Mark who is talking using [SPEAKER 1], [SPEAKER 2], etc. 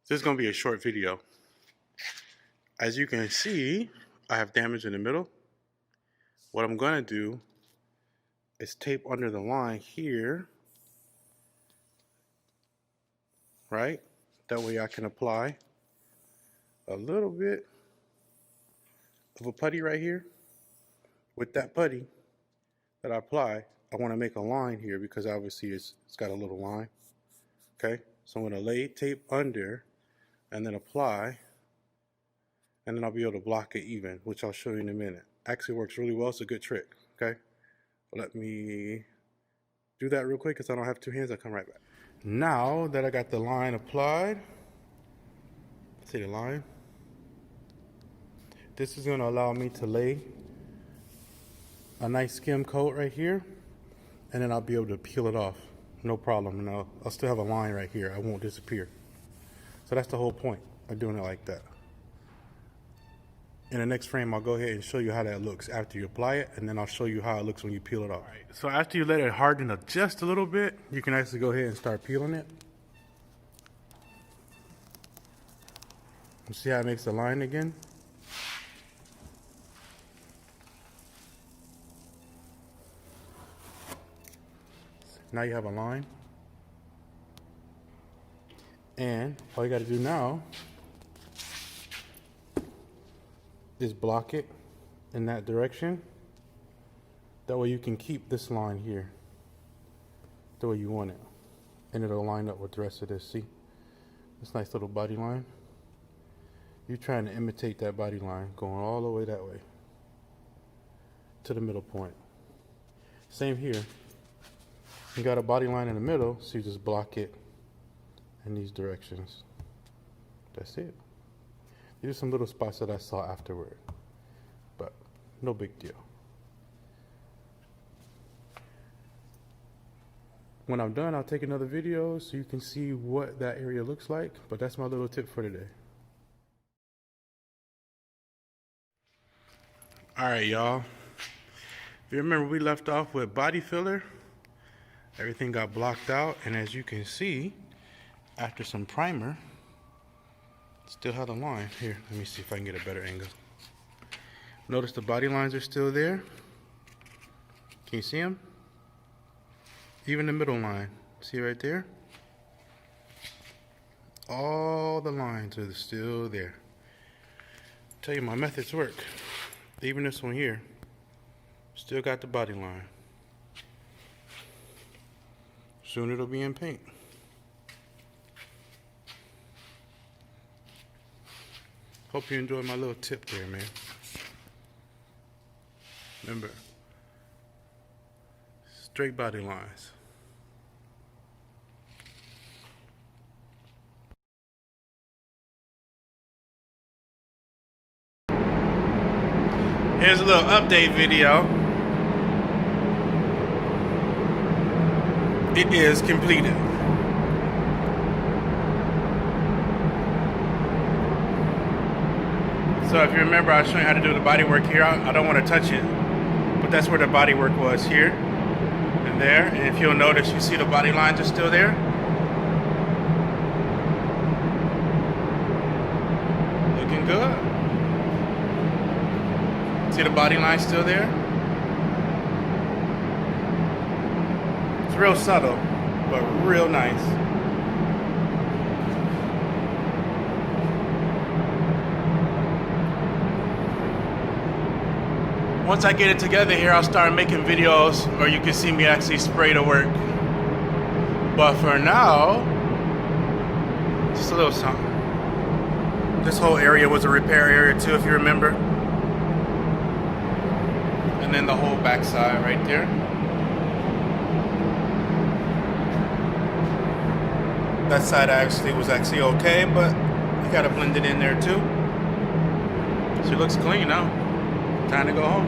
[SPEAKER 1] This is going to be a short video. As you can see, I have damage in the middle. What I'm going to do is tape under the line here, right? That way I can apply a little bit of a putty right here. With that putty that I apply, I want to make a line here because obviously it's got a little line. Okay, so I'm going to lay tape under and then apply, and then I'll be able to block it even, which I'll show you in a minute. Actually works really well. It's a good trick. Okay, let me do that real quick because I don't have two hands. I'll come right back. Now that I got the line applied, see the line? This is going to allow me to lay a nice skim coat right here, and then I'll be able to peel it off. No problem. And I'll still have a line right here. I won't disappear. So that's the whole point of doing it like that. In the next frame, I'll go ahead and show you how that looks after you apply it, and then I'll show you how it looks when you peel it off. Right, so after you let it harden up just a little bit, you can actually go ahead and start peeling it. You see how it makes a line again? Now you have a line. And all you got to do now is block it in that direction. That way you can keep this line here the way you want it. And it'll line up with the rest of this. See? This nice little body line. You're trying to imitate that body line going all the way that way to the middle point. Same here. You got a body line in the middle, so you just block it in these directions. That's it. These are some little spots that I saw afterward, but no big deal. When I'm done, I'll take another video so you can see what that area looks like, but that's my little tip for today. All right, y'all. If you remember, we left off with body filler. Everything got blocked out, and as you can see, after some primer, still have a line. Here, let me see if I can get a better angle. Notice the body lines are still there. Can you see them? Even the middle line. See right there? All the lines are still there. Tell you, my methods work. Even this one here, still got the body line. Soon it'll be in paint. Hope you enjoyed my little tip there, man. Remember, straight body lines. Here's a little update video. It is completed. So if you remember, I was showing you how to do the body work here. I don't want to touch it, but that's where the body work was, here and there. And if you'll notice, you see the body lines are still there. Looking good. See the body line still there? It's real subtle, but real nice. Once I get it together here, I'll start making videos, or you can see me actually spray the work. But for now, just a little something. This whole area was a repair area too, if you remember. And then the whole backside right there. That side was actually okay, but you gotta blend it in there too. She looks clean now. Time to go home.